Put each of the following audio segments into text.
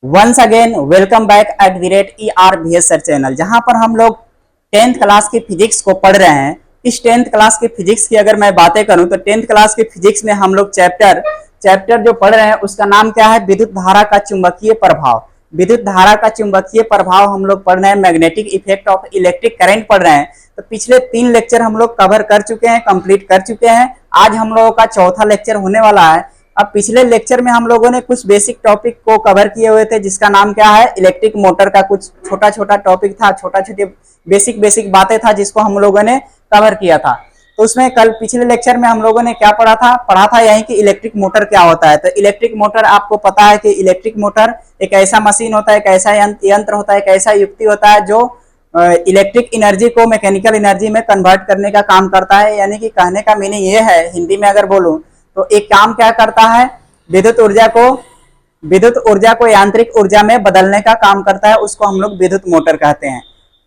Once again welcome back @ERBS sir channel, जहां पर हम लोग 10th क्लास की फिजिक्स को पढ़ रहे हैं। इस 10th क्लास की फिजिक्स की अगर मैं बातें करूं तो 10th क्लास की फिजिक्स में हम लोग चैप्टर जो पढ़ रहे हैं उसका नाम क्या है? विद्युत धारा का चुंबकीय प्रभाव। विद्युत धारा का चुंबकीय प्रभाव हम लोग पढ़ रहे हैं, magnetic effect of electric current पढ़ रहे हैं। तो पिछले 3 लेक्चर हम लोग कवर कर चुके हैं, कंप्लीट कर चुके हैं। आज हम लोगों का चौथा लेक्चर होने वाला है। अब पिछले लेक्चर में हम लोगों ने कुछ बेसिक टॉपिक को कवर किए हुए थे, जिसका नाम क्या है? इलेक्ट्रिक मोटर का कुछ छोटा छोटा टॉपिक था, छोटा छोटे बेसिक बातें था जिसको हम लोगों ने कवर किया था। तो उसमें कल पिछले लेक्चर में हम लोगों ने क्या पढ़ा था यही कि इलेक्ट्रिक मोटर क्या होता है। तो इलेक्ट्रिक मोटर आपको पता है कि इलेक्ट्रिक मोटर एक ऐसा मशीन होता है, एक ऐसा यंत्र होता है, एक ऐसा युक्ति होता है जो इलेक्ट्रिक एनर्जी को मैकेनिकल एनर्जी में कन्वर्ट करने का काम करता है। यानी कि कहने का मीनिंग ये है, हिंदी में अगर बोलूं तो एक काम क्या करता है? विद्युत ऊर्जा को यांत्रिक ऊर्जा में बदलने का काम करता है। उसको हम लोग विद्युत मोटर कहते हैं।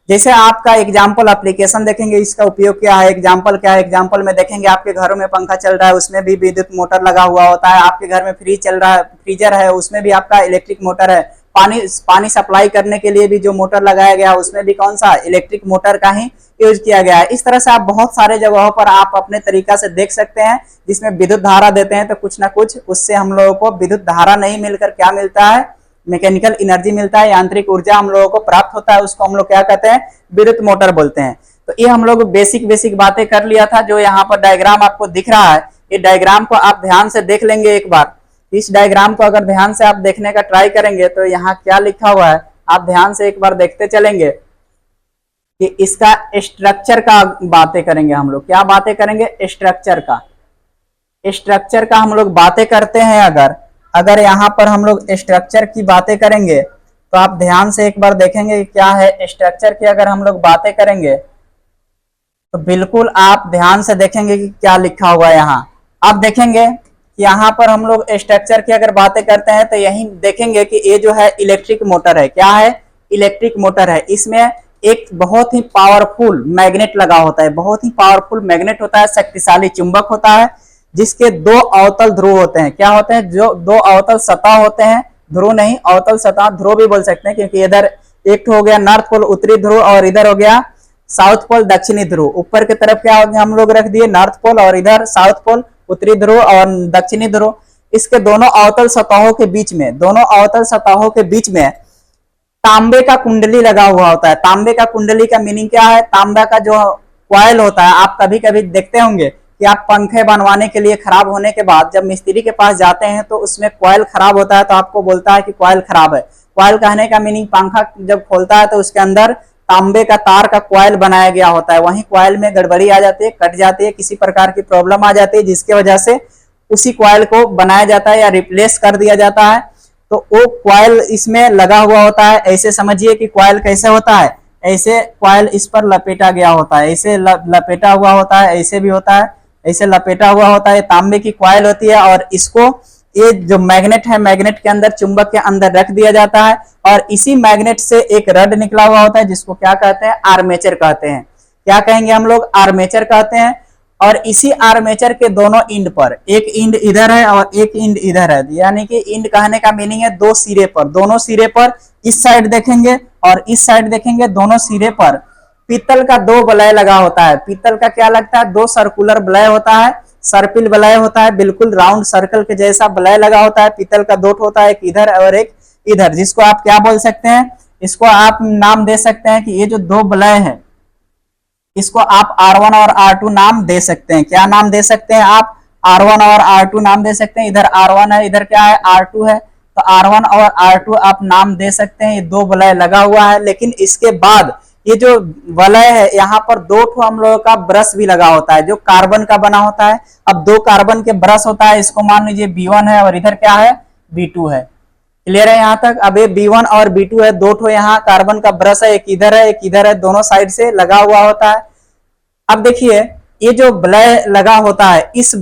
जैसे आपका एग्जाम्पल एप्लीकेशन देखेंगे, इसका उपयोग क्या है, एग्जाम्पल क्या है। एग्जाम्पल में देखेंगे आपके घरों में पंखा चल रहा है, उसमें भी विद्युत मोटर लगा हुआ होता है। आपके घर में फ्रिज चल रहा है, फ्रीजर है, उसमें भी आपका इलेक्ट्रिक मोटर है। पानी सप्लाई करने के लिए भी जो मोटर लगाया गया उसमें भी कौन सा? इलेक्ट्रिक मोटर का ही यूज किया गया है। इस तरह से आप बहुत सारे जगहों पर आप अपने तरीका से देख सकते हैं, जिसमें विद्युत धारा देते हैं तो कुछ ना कुछ उससे हम लोगों को विद्युत धारा नहीं मिलकर क्या मिलता है? मैकेनिकल एनर्जी मिलता है, यांत्रिक ऊर्जा हम लोगों को प्राप्त होता है। उसको हम लोग क्या कहते हैं? विद्युत मोटर बोलते हैं। तो ये हम लोग बेसिक बातें कर लिया था। जो यहाँ पर डायग्राम आपको दिख रहा है, ये डायग्राम को आप ध्यान से देख लेंगे एक बार। इस डायग्राम को अगर ध्यान से आप देखने का ट्राई करेंगे तो यहाँ क्या लिखा हुआ है आप ध्यान से एक बार देखते चलेंगे कि इसका स्ट्रक्चर का बातें करेंगे हम लोग। क्या बातें करेंगे? स्ट्रक्चर का हम लोग बातें करते हैं। अगर यहाँ पर हम लोग स्ट्रक्चर की बातें करेंगे तो आप ध्यान से एक बार देखेंगे कि क्या है स्ट्रक्चर की। अगर हम लोग बातें करेंगे तो बिल्कुल आप ध्यान से देखेंगे कि क्या लिखा हुआ है यहाँ। आप देखेंगे कि यहाँ पर हम लोग स्ट्रक्चर की अगर बातें करते हैं तो यही देखेंगे कि ये जो है इलेक्ट्रिक मोटर है। क्या है? इलेक्ट्रिक मोटर है। इसमें एक बहुत ही पावरफुल मैग्नेट लगा होता है, बहुत ही पावरफुल मैग्नेट होता है, शक्तिशाली चुंबक होता है, जिसके 2 अवतल ध्रुव होते हैं। क्या होते हैं? जो 2 अवतल सतह होते हैं, ध्रुव नहीं, अवतल सतह, ध्रुव भी बोल सकते हैं, क्योंकि इधर एक हो गया नॉर्थ पोल उत्तरी ध्रुव और इधर हो गया साउथ पोल दक्षिणी ध्रुव। ऊपर की तरफ क्या हो गया हम लोग रख दिए नॉर्थ पोल और इधर साउथ पोल उत्तरी ध्रुव और दक्षिणी ध्रुव। इसके दोनों अवतल सतहों के बीच में तांबे का कुंडली लगा हुआ होता है। तांबे का कुंडली का मीनिंग क्या है? तांबा का जो कॉइल होता है, आप कभी कभी देखते होंगे कि आप पंखे बनवाने के लिए खराब होने के बाद जब मिस्त्री के पास जाते हैं तो उसमें कॉइल खराब होता है तो आपको बोलता है कि कॉइल खराब है। कॉइल कहने का मीनिंग पंखा जब खोलता है तो उसके अंदर तांबे का तार का कॉइल बनाया गया होता है। वहीं कॉइल में गड़बड़ी आ जाती है, कट जाती है, किसी प्रकार की प्रॉब्लम आ जाती है, जिसकी वजह से उसी कॉइल को बनाया जाता है या रिप्लेस कर दिया जाता है। तो वो कॉइल इसमें लगा हुआ होता है। ऐसे समझिए कि कॉइल कैसे होता है, ऐसे कॉइल इस पर लपेटा गया होता है, ऐसे लपेटा हुआ होता है, ऐसे भी होता है, ऐसे लपेटा हुआ होता है। तांबे की कॉइल होती है और इसको ये जो मैग्नेट है, मैग्नेट के अंदर, चुंबक के अंदर रख दिया जाता है और इसी मैग्नेट से एक रड निकला हुआ होता है जिसको क्या कहते हैं? आर्मेचर कहते हैं। क्या कहेंगे हम लोग? आर्मेचर कहते हैं। और इसी आर्मेचर के दोनों इंड पर, एक इंड इधर है और एक इंड इधर है, यानी कि इंड कहने का मीनिंग है 2 सिरे पर। दोनों सिरे पर इस साइड देखेंगे और इस साइड देखेंगे, दोनों सिरे पर पीतल का 2 वलय लगा होता है। पीतल का क्या लगता है? 2 सर्कुलर वलय होता है, सर्पिल वलय होता है, बिल्कुल राउंड सर्कल के जैसा वलय लगा होता है। पीतल का 2 होता है, एक इधर और एक इधर, जिसको आप क्या बोल सकते हैं? इसको आप नाम दे सकते हैं कि ये जो 2 वलय है इसको आप R1 और R2 नाम दे सकते हैं। क्या नाम दे सकते हैं आप? R1 और R2 नाम दे सकते हैं। इधर R1 है, इधर क्या है? R2 है। तो R1 और R2 आप नाम दे सकते हैं। ये 2 वलय लगा हुआ है, लेकिन इसके बाद ये जो वलय है यहाँ पर 2 हम लोगों का ब्रश भी लगा होता है जो कार्बन का बना होता है। अब 2 कार्बन के ब्रश होता है, इसको मान लीजिए B1 है और इधर क्या है? B2 है। क्लियर है यहाँ तक? अब ये B1 और B2 है, 2 यहाँ कार्बन का ब्रश है, एक इधर है, एक इधर है, दोनों साइड से लगा हुआ होता है। अब देखिए ये जो वलय लगा होता है, इस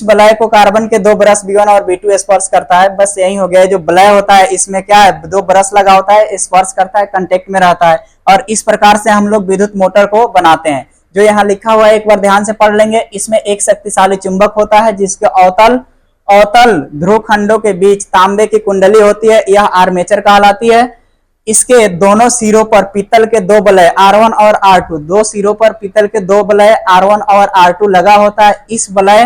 वलय को कार्बन के 2 ब्रश B1 और B2 स्पर्श करता है। बस यही हो गया। जो वलय होता है इसमें क्या है? 2 ब्रश लगा होता है, स्पर्श करता है, कांटेक्ट में रहता है और इस प्रकार से हम लोग विद्युत मोटर को बनाते हैं। जो यहाँ लिखा हुआ है एक बार ध्यान से पढ़ लेंगे। इसमें एक शक्तिशाली चुंबक होता है जिसके अवतल अवतल ध्रुव खंडों के बीच तांबे की कुंडली होती है, यह आर्मेचर कहलाती है। इसके दोनों सिरों पर पीतल के दो वलय R1 और R2, दो सिरों पर पीतल के दो वलय R1 और R2 लगा होता है। इस वलय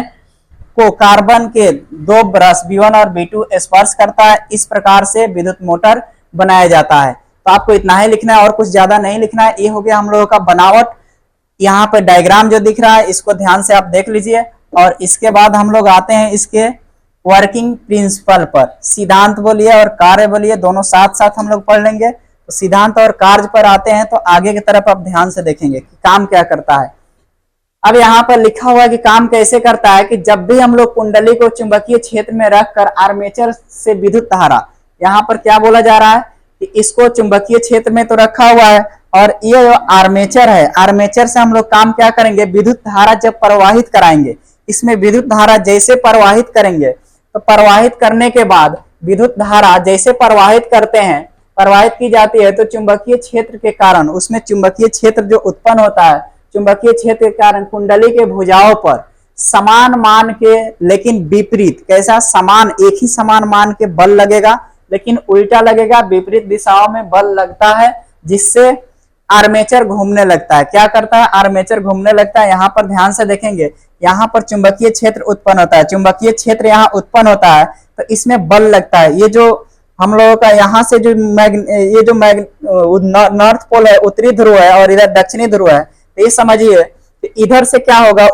को कार्बन के दो ब्रश B1 और B2 स्पर्श करता है। इस प्रकार से विद्युत मोटर बनाया जाता है। तो आपको इतना ही लिखना है और कुछ ज्यादा नहीं लिखना है। ये हो गया हम लोगों का बनावट। यहाँ पे डायग्राम जो दिख रहा है इसको ध्यान से आप देख लीजिए, और इसके बाद हम लोग आते हैं इसके वर्किंग प्रिंसिपल पर। सिद्धांत बोलिए और कार्य बोलिए, दोनों साथ साथ हम लोग पढ़ लेंगे। तो सिद्धांत और कार्य पर आते हैं, तो आगे की तरफ आप ध्यान से देखेंगे कि काम क्या करता है। अब यहाँ पर लिखा हुआ है कि काम कैसे करता है कि जब भी हम लोग कुंडली को चुंबकीय क्षेत्र में रखकर आर्मेचर से विद्युत धारा, यहाँ पर क्या बोला जा रहा है कि इसको चुंबकीय क्षेत्र में तो रखा हुआ है, और ये जो आर्मेचर है, आर्मेचर से हम लोग काम क्या करेंगे, विद्युत धारा जब प्रवाहित कराएंगे। इसमें विद्युत धारा जैसे प्रवाहित करेंगे, तो प्रवाहित करने के बाद विद्युत धारा जैसे प्रवाहित करते हैं, प्रवाहित की जाती है, तो चुंबकीय क्षेत्र के कारण उसमें चुंबकीय क्षेत्र जो उत्पन्न होता है, चुंबकीय क्षेत्र के कारण कुंडली के भुजाओं पर समान मान के लेकिन विपरीत, कैसा समान, एक ही समान मान के बल लगेगा, लेकिन उल्टा लगेगा, विपरीत दिशाओं में बल लगता है, जिससे आर्मेचर घूमने लगता है। क्या करता है, आर्मेचर घूमने लगता है। यहाँ पर ध्यान से देखेंगे, यहाँ पर चुंबकीय क्षेत्र उत्पन्न होता है, चुंबकीय क्षेत्र यहाँ उत्पन्न होता है, तो इसमें बल लगता है। ये जो हम लोगों का यहाँ से जो नॉर्थ पोल है, उत्तरी ध्रुव है, और इधर दक्षिणी ध्रुव है, तो ये समझिए इधर से क्या होगा,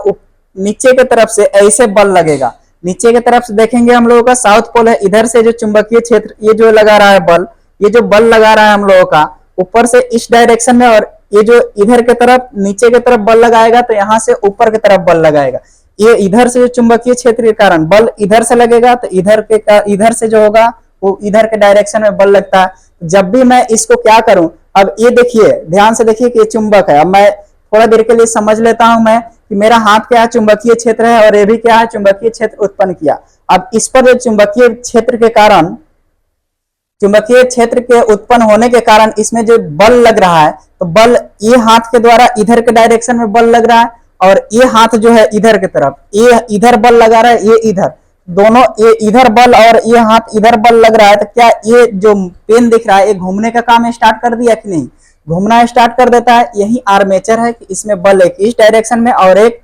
नीचे की तरफ से ऐसे बल लगेगा। नीचे की तरफ से देखेंगे हम लोगों का साउथ पोल है, इधर से जो चुंबकीय क्षेत्र ये जो लगा रहा है बल, ये जो बल लगा रहा है हम लोगों का ऊपर से इस डायरेक्शन में, और ये जो इधर की तरफ नीचे की तरफ बल लगाएगा, तो यहाँ से ऊपर की तरफ बल लगाएगा। ये इधर से जो चुंबकीय क्षेत्र के कारण बल इधर से लगेगा, तो इधर से जो होगा वो इधर के डायरेक्शन में बल लगता है। जब भी मैं इसको क्या करूं, अब ये देखिए ध्यान से देखिए कि ये चुंबक है। अब मैं थोड़ा देर के लिए समझ लेता हूं मैं कि मेरा हाथ क्या है, चुंबकीय क्षेत्र है, और ये भी क्या है, चुंबकीय क्षेत्र उत्पन्न किया। अब इस पर जो चुंबकीय क्षेत्र के कारण, चुंबकीय क्षेत्र के उत्पन्न होने के कारण इसमें जो बल लग रहा है, तो बल ये हाथ के द्वारा इधर के डायरेक्शन में बल लग रहा है, और ये हाथ जो है इधर की तरफ, ये इधर बल लगा रहा है, ये इधर, दोनों ये इधर बल और ये हाथ इधर बल लग रहा है। तो क्या ये जो पेन दिख रहा है, ये घूमने का काम स्टार्ट कर दिया कि नहीं, घूमना स्टार्ट कर देता है। यही आर्मेचर है कि इसमें बल एक इस डायरेक्शन में और एक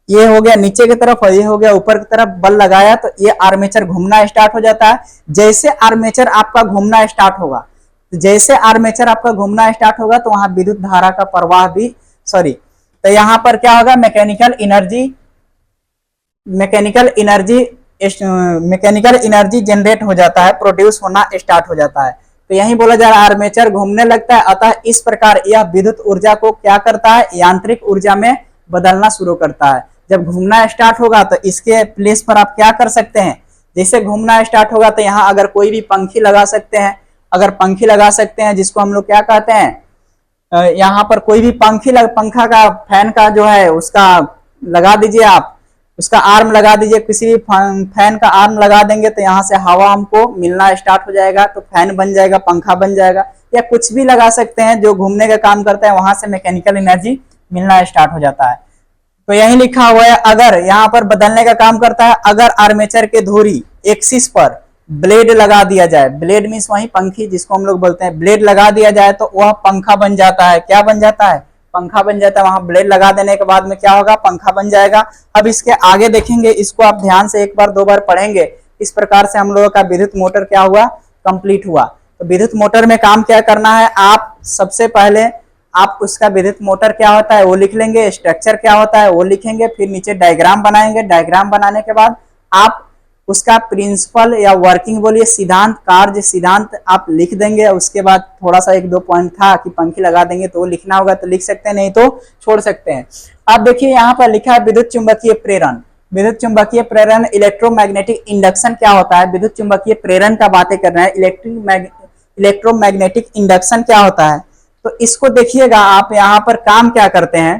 ये हो गया नीचे की तरफ और ये हो गया ऊपर की तरफ बल लगाया, तो ये आर्मेचर घूमना स्टार्ट हो जाता है। जैसे आर्मेचर आपका घूमना स्टार्ट होगा, जैसे आर्मेचर आपका घूमना स्टार्ट होगा, तो वहां विद्युत धारा का प्रवाह भी तो यहाँ पर क्या होगा, मैकेनिकल एनर्जी जनरेट हो जाता है, प्रोड्यूस होना स्टार्ट हो जाता है। तो यही बोला जा रहा है आर्मेचर घूमने लगता है, अतः इस प्रकार यह विद्युत ऊर्जा को क्या करता है, यांत्रिक ऊर्जा में बदलना शुरू करता है। जब घूमना स्टार्ट होगा तो इसके प्लेस पर आप क्या कर सकते हैं, जैसे घूमना स्टार्ट होगा तो यहाँ अगर कोई भी पंखी लगा सकते हैं, अगर पंखी लगा सकते हैं जिसको हम लोग क्या कहते हैं, यहाँ पर कोई भी पंखा का फैन का जो है उसका लगा दीजिए, आप उसका आर्म लगा दीजिए, किसी भी फैन का आर्म लगा देंगे तो यहाँ से हवा हमको मिलना स्टार्ट हो जाएगा, तो फैन बन जाएगा, पंखा बन जाएगा, या कुछ भी लगा सकते हैं जो घूमने का काम करता है, वहां से मैकेनिकल एनर्जी मिलना स्टार्ट हो जाता है। तो यही लिखा हुआ है, अगर यहाँ पर बदलने का काम करता है, अगर आर्मेचर के धुरी एक्सिस पर ब्लेड लगा दिया जाए, ब्लेड मीन्स वही पंखी जिसको हम लोग बोलते हैं, ब्लेड लगा दिया जाए तो वह पंखा बन जाता है। क्या बन जाता है, पंखा बन जाता है। वहां ब्लेड लगा देने के बाद में क्या होगा, पंखा बन जाएगा। अब इसके आगे देखेंगे, इसको आप ध्यान से एक बार दो बार पढ़ेंगे। इस प्रकार से हम लोगों का विद्युत मोटर क्या हुआ, कंप्लीट हुआ। तो विद्युत मोटर में काम क्या करना है, आप सबसे पहले आप उसका विद्युत मोटर क्या होता है वो लिख लेंगे, स्ट्रक्चर क्या होता है वो लिखेंगे, फिर नीचे डायग्राम बनाएंगे। डायग्राम बनाने के बाद आप उसका प्रिंसिपल या वर्किंग बोलिए, सिद्धांत, कार्य सिद्धांत आप लिख देंगे। उसके बाद थोड़ा सा एक दो पॉइंट था कि पंखी लगा देंगे तो वो लिखना होगा तो लिख सकते हैं, नहीं तो छोड़ सकते हैं। अब देखिए यहाँ पर लिखा है विद्युत चुंबकीय प्रेरण। विद्युत चुंबकीय प्रेरण, इलेक्ट्रोमैग्नेटिक इंडक्शन क्या होता है, विद्युत चुंबकीय प्रेरण का बातें कर रहे हैं। इलेक्ट्रोमैग्नेटिक इंडक्शन क्या होता है, तो इसको देखिएगा आप यहाँ पर काम क्या करते हैं,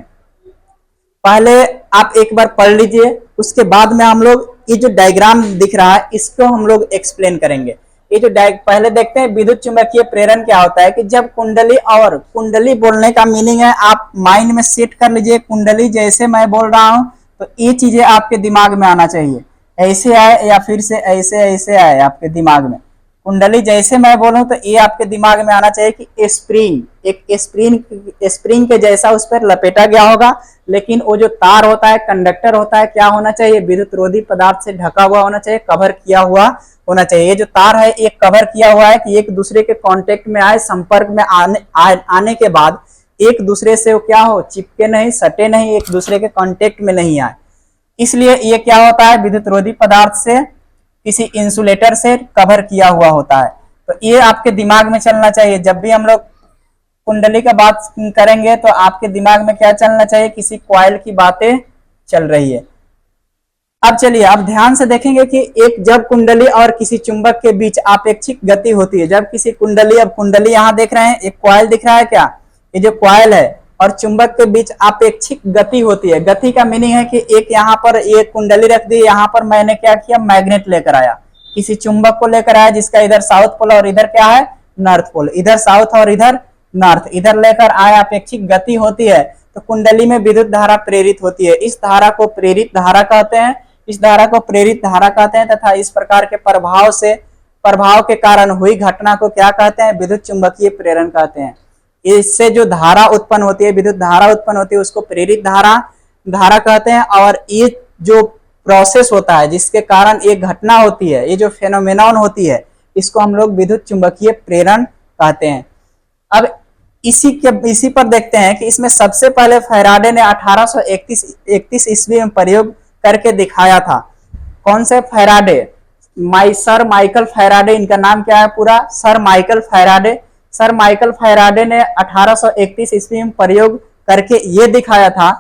पहले आप एक बार पढ़ लीजिए, उसके बाद में हम लोग ये जो डायग्राम दिख रहा है इसको हम लोग एक्सप्लेन करेंगे। ये जो पहले देखते हैं विद्युत चुंबकीय प्रेरण क्या होता है, कि जब कुंडली, और कुंडली बोलने का मीनिंग है, आप माइंड में सेट कर लीजिए, कुंडली जैसे मैं बोल रहा हूं तो ये चीजें आपके दिमाग में आना चाहिए। ऐसे आए या फिर से ऐसे ऐसे आए आपके दिमाग में, कुंडली जैसे मैं बोलूं तो ये आपके दिमाग में आना चाहिए कि स्प्रिंग, एक स्प्रिंग के जैसा उस पर लपेटा गया होगा, लेकिन वो जो तार होता है, कंडक्टर होता है, क्या होना चाहिए, विद्युत रोधी पदार्थ से ढका हुआ होना चाहिए, कवर किया हुआ होना चाहिए। ये जो तार है ये कवर किया हुआ है कि एक दूसरे के कांटेक्ट में आए, संपर्क में आने के बाद एक दूसरे से वो क्या हो, चिपके नहीं, सटे नहीं, एक दूसरे के कांटेक्ट में नहीं आए। इसलिए ये क्या होता है, विद्युत रोधी पदार्थ से, किसी इंसुलेटर से कवर किया हुआ होता है। तो ये आपके दिमाग में चलना चाहिए। जब भी हम लोग कुंडली का बात करेंगे तो आपके दिमाग में क्या चलना चाहिए, किसी कॉइल की बातें चल रही है। अब चलिए आप ध्यान से देखेंगे कि एक जब कुंडली और किसी चुंबक के बीच आपेक्षिक गति होती है, जब किसी कुंडली, अब कुंडली यहां देख रहे हैं, एक कॉइल दिख रहा है क्या, ये जो कॉइल है और चुंबक के बीच आपेक्षिक गति होती है। गति का मीनिंग है कि एक यहाँ पर एक कुंडली रख दी, यहाँ पर मैंने क्या किया, मैग्नेट लेकर आया, किसी चुंबक को लेकर आया जिसका इधर साउथ पोल और इधर क्या है, नॉर्थ पोल, इधर साउथ और इधर नॉर्थ, इधर लेकर आया, अपेक्षिक गति होती है तो कुंडली में विद्युत धारा प्रेरित होती है। इस धारा को प्रेरित धारा कहते हैं, इस धारा को प्रेरित धारा कहते हैं, तथा इस प्रकार के प्रभाव के कारण हुई घटना को क्या कहते हैं, विद्युत चुंबकीय प्रेरण कहते हैं। इससे जो धारा उत्पन्न होती है, विद्युत धारा उत्पन्न होती है, उसको प्रेरित धारा कहते हैं। और ये जो प्रोसेस होता है जिसके कारण एक घटना होती है, ये जो फेनोमेनॉन होती है, इसको हम लोग विद्युत चुंबकीय प्रेरण कहते हैं। अब इसी पर देखते हैं कि इसमें सबसे पहले फैराडे ने 1831 ईस्वी में प्रयोग करके दिखाया था। कौन से फैराडे, सर माइकल फैराडे, इनका नाम क्या है पूरा, sir Michael Faraday. Sir Michael Faraday ने 1831 ईस्वी में प्रयोग करके ये दिखाया था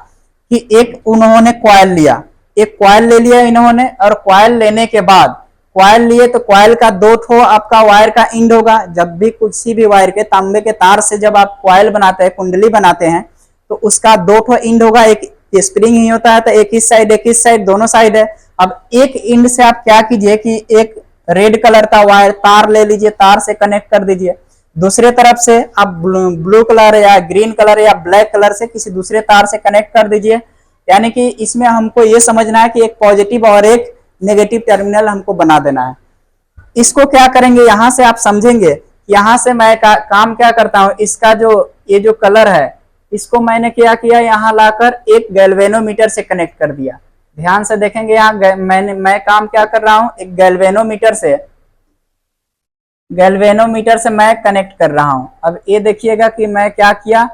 कि एक उन्होंने कॉइल लिया, एक कॉइल ले लिया इन्होंने, और कॉइल लेने के बाद, कॉइल लिए तो कॉइल का दो ठो आपका वायर का इंड होगा। जब भी किसी भी वायर के, तांबे के तार से जब आप कॉइल बनाते हैं, कुंडली बनाते हैं, तो उसका दो ठो इंड होगा, एक स्प्रिंग ही होता है, तो एक इस साइड एक इस साइड, दोनों साइड है। अब एक इंड से आप क्या कीजिए कि एक रेड कलर का वायर तार ले लीजिए, तार से कनेक्ट कर दीजिए। दूसरे तरफ से आप ब्लू कलर या ग्रीन कलर या ब्लैक कलर से किसी दूसरे तार से कनेक्ट कर दीजिए। यानी कि इसमें हमको ये समझना है कि एक पॉजिटिव और एक नेगेटिव टर्मिनल हमको बना देना है। इसको क्या करेंगे, यहां से आप समझेंगे, यहां से मैं काम क्या करता हूं, इसका जो ये जो कलर है, इसको मैंने क्या किया, यहाँ लाकर एक गैल्वेनोमीटर से कनेक्ट कर दिया। ध्यान से देखेंगे यहाँ मैं काम क्या कर रहा हूं, एक गैल्वेनोमीटर से मैं कनेक्ट कर रहा हूं। अब ये देखिएगा कि मैं क्या किया,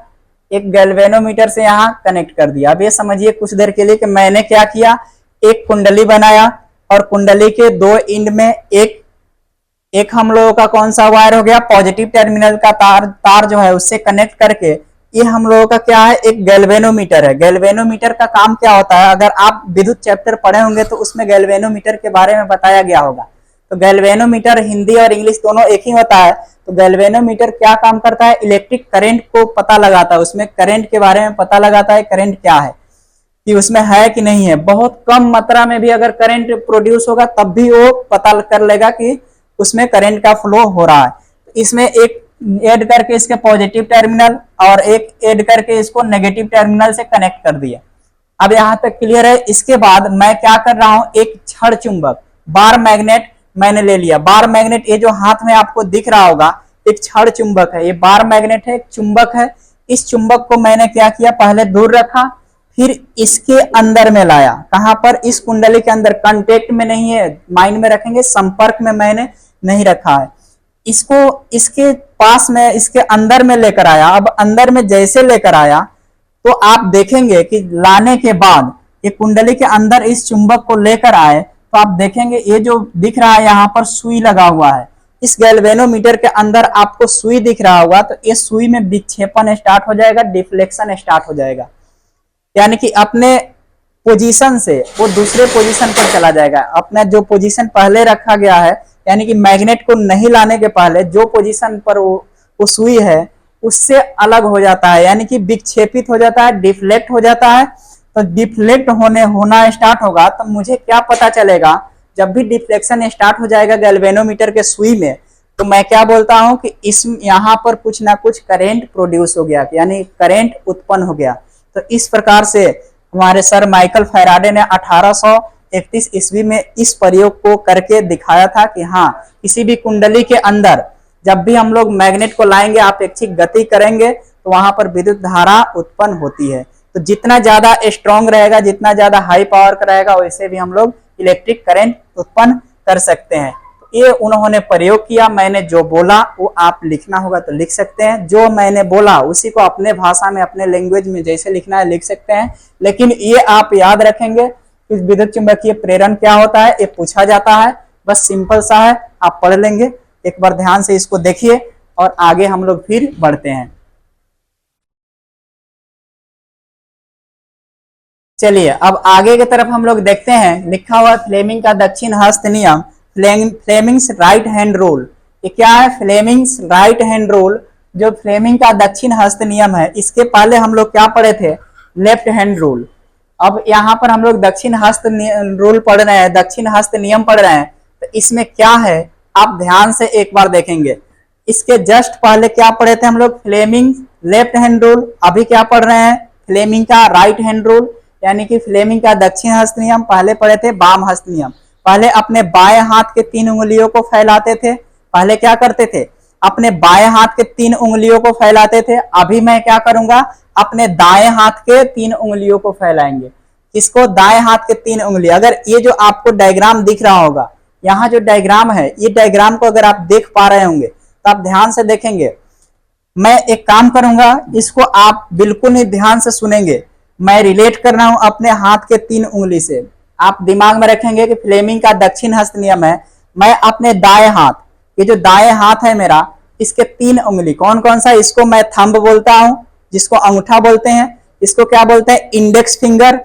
एक गैल्वेनोमीटर से यहाँ कनेक्ट कर दिया। अब ये समझिए कुछ देर के लिए कि मैंने क्या किया, एक कुंडली बनाया और कुंडली के दो इंड में एक हम लोगों का कौन सा वायर हो गया, पॉजिटिव टर्मिनल का तार जो है उससे कनेक्ट करके, ये हम लोगों का क्या है, एक गैल्वेनोमीटर है। गैल्वेनोमीटर का काम क्या होता है, अगर आप विद्युत चैप्टर पढ़े होंगे तो उसमें गैल्वेनोमीटर के बारे में बताया गया होगा। तो गैल्वेनोमीटर हिंदी और इंग्लिश दोनों एक ही होता है। तो गैल्वेनोमीटर क्या काम करता है, इलेक्ट्रिक करंट को पता लगाता है, उसमें करंट के बारे में पता लगाता है, करंट क्या है, कि उसमें है कि नहीं है। बहुत कम मात्रा में भी अगर करंट प्रोड्यूस होगा तब भी वो पता कर लेगा कि उसमें करंट का फ्लो हो रहा है। इसमें एक ऐड करके इसके पॉजिटिव टर्मिनल और एक ऐड करके इसको नेगेटिव टर्मिनल से कनेक्ट कर दिया। अब यहां तक क्लियर है। इसके बाद मैं क्या कर रहा हूं, एक छड़ चुंबक, बार मैग्नेट मैंने ले लिया। बार मैग्नेट, ये जो हाथ में आपको दिख रहा होगा, एक छड़ चुंबक है, ये बार मैग्नेट है, एक चुंबक है। इस चुंबक को मैंने क्या किया, पहले दूर रखा, फिर इसके अंदर में लाया। कहां पर, इस कुंडली के अंदर, कांटेक्ट में नहीं है, माइंड में रखेंगे, संपर्क में मैंने नहीं रखा है। इसको इसके पास में, इसके अंदर में लेकर आया। अब अंदर में जैसे लेकर आया तो आप देखेंगे कि लाने के बाद ये कुंडली के अंदर इस चुंबक को लेकर आए तो आप देखेंगे ये जो दिख रहा है यहाँ पर सुई लगा हुआ है। इस गैल्वेनोमीटर के अंदर आपको सुई दिख रहा होगा, तो इस सुई में विक्षेपण स्टार्ट हो जाएगा, डिफ्लेक्शन स्टार्ट हो जाएगा। यानी कि अपने पोजीशन से वो दूसरे पोजीशन पर चला जाएगा। अपना जो पोजीशन पहले रखा गया है, यानी कि मैग्नेट को नहीं लाने के पहले जो पोजीशन पर वो सुई है उससे अलग हो जाता है, यानी कि विक्षेपित हो जाता है, डिफ्लेक्ट हो जाता है। तो डिफ्लेक्ट होना स्टार्ट होगा तो मुझे क्या पता चलेगा, जब भी डिफ्लेक्शन स्टार्ट हो जाएगा गैल्वेनोमीटर के सुई में, तो मैं क्या बोलता हूं कि इस यहाँ पर कुछ ना कुछ करंट प्रोड्यूस हो गया, यानी करंट उत्पन्न हो गया। तो इस प्रकार से हमारे सर माइकल फैराडे ने 1931 ईस्वी में इस प्रयोग को करके दिखाया था कि हाँ, किसी भी कुंडली के अंदर जब भी हम लोग मैग्नेट को लाएंगे, अपेक्षिक गति करेंगे, तो वहां पर विद्युत धारा उत्पन्न होती है। तो जितना ज्यादा स्ट्रॉन्ग रहेगा, जितना ज्यादा हाई पावर का रहेगा, वैसे भी हम लोग इलेक्ट्रिक करंट उत्पन्न कर सकते हैं। ये उन्होंने प्रयोग किया। मैंने जो बोला वो आप लिखना होगा तो लिख सकते हैं, जो मैंने बोला उसी को अपने भाषा में, अपने लैंग्वेज में जैसे लिखना है लिख सकते हैं। लेकिन ये आप याद रखेंगे कि विद्युत चुंबकीय प्रेरण क्या होता है, ये पूछा जाता है। बस सिंपल सा है, आप पढ़ लेंगे। एक बार ध्यान से इसको देखिए और आगे हम लोग फिर बढ़ते हैं। चलिए अब आगे की तरफ हम लोग देखते हैं। लिखा हुआ फ्लेमिंग का दक्षिण हस्त नियम, फ्लेमिंग्स राइट हैंड रूल। ये क्या है? फ्लेमिंग्स राइट हैंड रूल, जो फ्लेमिंग का दक्षिण हस्त नियम है। इसके पहले हम लोग क्या पढ़े थे? Left hand rule. अब यहाँ पर हम लोग दक्षिण हस्त रूल पढ़ रहे हैं, दक्षिण हस्त नियम पढ़ रहे हैं। तो इसमें क्या है आप ध्यान से एक बार देखेंगे। इसके जस्ट पहले क्या पढ़े थे हम लोग? Fleming left hand rule. अभी क्या पढ़ रहे हैं? फ्लेमिंग का राइट हैंड रूल, यानी कि फ्लेमिंग का दक्षिण हस्त नियम। पहले पढ़े थे वाम हस्त नियम। पहले अपने बाएं हाथ के 3 उंगलियों को फैलाते थे। पहले क्या करते थे? अपने बाएं हाथ के 3 उंगलियों को फैलाते थे। अभी मैं क्या करूंगा? अपने दाएं हाथ के 3 उंगलियों को फैलाएंगे। किसको? दाएं हाथ के 3 उंगली। अगर ये जो आपको डायग्राम दिख रहा होगा, यहाँ जो डायग्राम है, ये डायग्राम को अगर आप देख पा रहे होंगे तो आप ध्यान से देखेंगे। मैं एक काम करूंगा, इसको आप बिल्कुल ही ध्यान से सुनेंगे। मैं रिलेट कर रहा हूं अपने हाथ के 3 उंगली से। आप दिमाग में रखेंगे कि फ्लेमिंग का दक्षिण हस्त नियम है। मैं अपने दाएं हाथ, ये जो दाएं हाथ है मेरा, इसके 3 उंगली कौन कौन सा? इसको मैं थंब बोलता हूं, जिसको अंगूठा बोलते हैं। इसको क्या बोलते हैं? Index finger.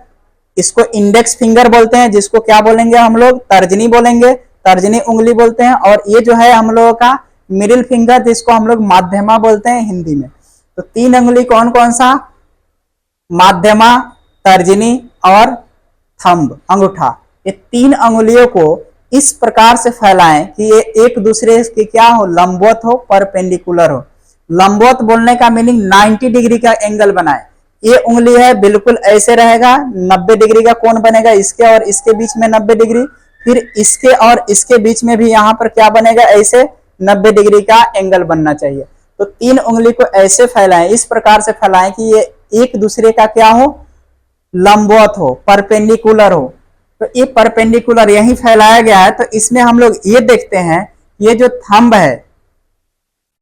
इसको इंडेक्स फिंगर बोलते हैं, जिसको क्या बोलेंगे हम लोग? तर्जनी बोलेंगे, तर्जनी उंगली बोलते हैं। और ये जो है हम लोगों का मिडिल फिंगर, जिसको हम लोग माध्यमा बोलते हैं हिंदी में। तो 3 उंगली कौन कौन सा? माध्यमा, तर्जनी और थंब, अंगूठा। ये 3 अंगुलियों को इस प्रकार से फैलाएं कि ये एक दूसरे के क्या हो? लंबवत हो, परपेंडिकुलर हो। लंबवत बोलने का मीनिंग 90 डिग्री का एंगल बनाए। ये उंगली है बिल्कुल ऐसे रहेगा, 90 डिग्री का कोण बनेगा। इसके और इसके बीच में 90 डिग्री, फिर इसके और इसके बीच में भी यहाँ पर क्या बनेगा? ऐसे 90 डिग्री का एंगल बनना चाहिए। तो 3 उंगली को ऐसे फैलाएं, इस प्रकार से फैलाएं कि ये एक दूसरे का क्या हो? लंबवत हो, परपेंडिकुलर हो। तो ये परपेंडिकुलर यही फैलाया गया है। तो इसमें हम लोग ये देखते हैं, ये जो थंब है,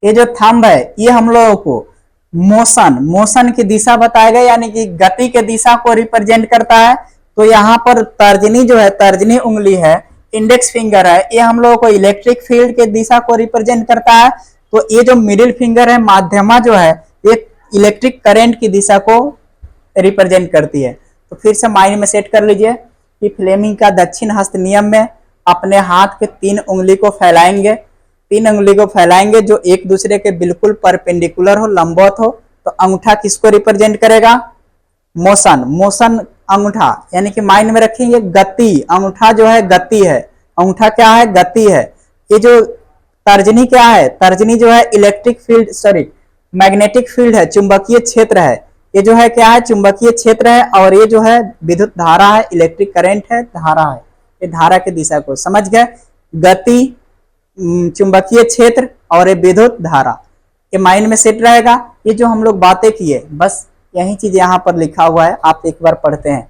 ये जो थंब है, ये हम लोगों को मोशन की दिशा बताएगा, यानी कि गति के दिशा को रिप्रेजेंट करता है। तो यहाँ पर तर्जनी जो है, तर्जनी उंगली है, इंडेक्स फिंगर है, ये हम लोगों को इलेक्ट्रिक फील्ड के दिशा को रिप्रेजेंट करता है। तो ये जो मिडिल फिंगर है, माध्यमा जो है, ये इलेक्ट्रिक करंट की दिशा को रिप्रेजेंट करती है। तो फिर से माइंड में सेट कर लीजिए कि फ्लेमिंग का दक्षिण हस्त नियम में अपने हाथ के 3 उंगली को फैलाएंगे, 3 उंगली को फैलाएंगे जो एक दूसरे के बिल्कुल परपेंडिकुलर हो, लंबवत हो। तो अंगूठा किसको रिप्रेजेंट करेगा? मोशन। मोशन अंगूठा, यानी कि माइंड में रखेंगे गति। अंगूठा जो है गति है, अंगूठा क्या है? गति है। ये जो तर्जनी क्या है? तर्जनी जो है electric field, sorry magnetic field है, चुंबकीय क्षेत्र है। ये जो है क्या है? चुंबकीय क्षेत्र है। और ये जो है विद्युत धारा है, इलेक्ट्रिक करंट है, धारा है। ये धारा की दिशा को समझ गए? गति, चुंबकीय क्षेत्र और ये विद्युत धारा, ये माइंड में सेट रहेगा। ये जो हम लोग बातें किए, बस यही चीज यहाँ पर लिखा हुआ है, आप एक बार पढ़ते हैं।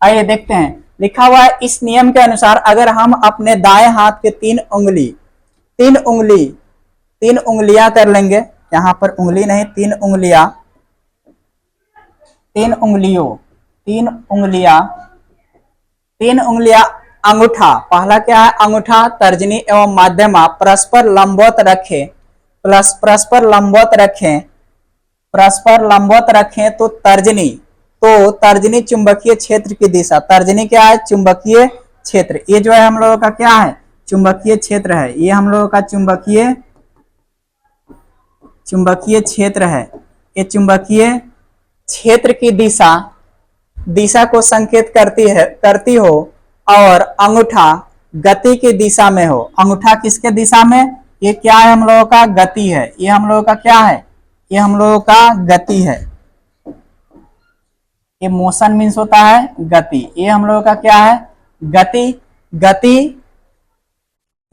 आइए देखते हैं। लिखा हुआ है इस नियम के अनुसार अगर हम अपने दाएं हाथ के 3 उंगलियां कर लेंगे। यहाँ पर उंगली नहीं, 3 उंगलियां, 3 उंगलियां अंगूठा, पहला क्या है? अंगूठा, तर्जनी एवं माध्यमा परस्पर लंबवत रखें, परस्पर लंबवत रखें। तो तर्जनी चुंबकीय क्षेत्र की दिशा, तर्जनी क्या है? चुंबकीय क्षेत्र। ये जो है हम लोगों का क्या है? चुंबकीय क्षेत्र है। ये हम लोगों का चुंबकीय क्षेत्र है। ये चुंबकीय क्षेत्र की दिशा को संकेत करती हो। और अंगूठा गति की दिशा में हो। अंगूठा किसके दिशा में? ये क्या है? हम लोगों का गति है। ये हम लोगों का क्या है? ये हम लोगों का गति है। ये मोशन मीन्स होता है गति। ये हम लोगों का क्या है? गति गति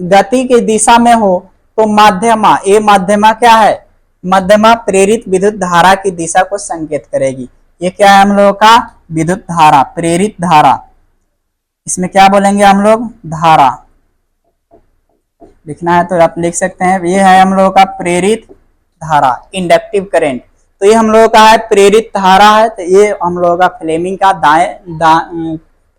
गति की दिशा में हो तो माध्यमा, ये माध्यमा क्या है, माध्यमा प्रेरित विद्युत धारा की दिशा को संकेत करेगी। ये क्या है हम लोगों का, विद्युत धारा, प्रेरित धारा। इसमें क्या बोलेंगे हम लोग, धारा। लिखना है तो आप लिख सकते हैं। ये है हम लोगों का प्रेरित धारा, इंडक्टिव करंट। तो ये हम लोगों का है प्रेरित धारा है। तो ये हम लोगों का फ्लेमिंग का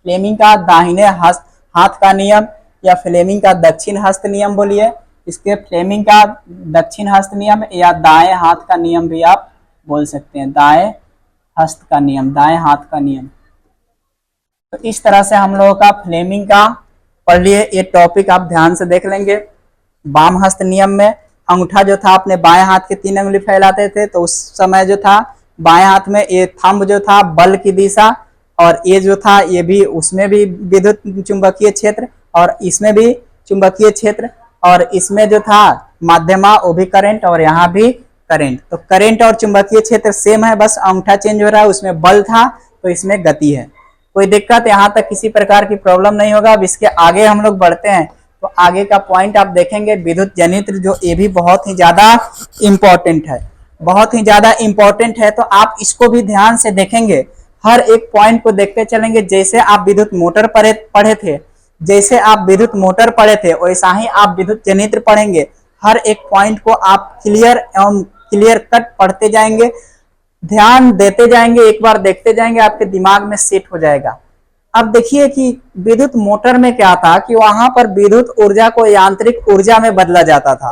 फ्लेमिंग का दाहिने हाथ का नियम या फ्लेमिंग का दक्षिण हस्त नियम बोलिए। इसके फ्लेमिंग का दक्षिण हस्त नियम या दाएं हाथ का नियम भी आप बोल सकते हैं, दाएं हस्त का नियम, दाएं हाथ का नियम। तो इस तरह से हम लोगों का फ्लेमिंग का पढ़ लिए। ये टॉपिक आप ध्यान से देख लेंगे। वाम हस्त नियम में अंगूठा जो था अपने बाएं हाथ के 3 उंगली फैलाते थे, तो उस समय जो था बाएं हाथ में ये थंब जो था बल की दिशा, और ये जो था ये भी, उसमें भी विद्युत चुंबकीय क्षेत्र और इसमें भी चुंबकीय क्षेत्र, और इसमें जो था माध्यमा वो भी करंट और यहाँ भी करंट। तो करंट और चुंबकीय क्षेत्र सेम है, बस अंगूठा चेंज हो रहा है। उसमें बल था तो इसमें गति है। कोई दिक्कत यहाँ तक किसी प्रकार की प्रॉब्लम नहीं होगा। अब इसके आगे हम लोग बढ़ते हैं तो आगे का पॉइंट आप देखेंगे विद्युत जनित्र, जो ये भी बहुत ही ज्यादा इंपॉर्टेंट है, बहुत ही ज्यादा इंपॉर्टेंट है। तो आप इसको भी ध्यान से देखेंगे, हर एक पॉइंट को देखते चलेंगे। जैसे आप विद्युत मोटर पढ़े थे, जैसे आप विद्युत मोटर पढ़े थे, वैसा ही आप विद्युत जनित्र पढ़ेंगे। हर एक पॉइंट को आप क्लियर कट पढ़ते जाएंगे, ध्यान देते जाएंगे, एक बार देखते जाएंगे, आपके दिमाग में सेट हो जाएगा। अब देखिए कि विद्युत मोटर में क्या था कि वहां पर विद्युत ऊर्जा को यांत्रिक ऊर्जा में बदला जाता था।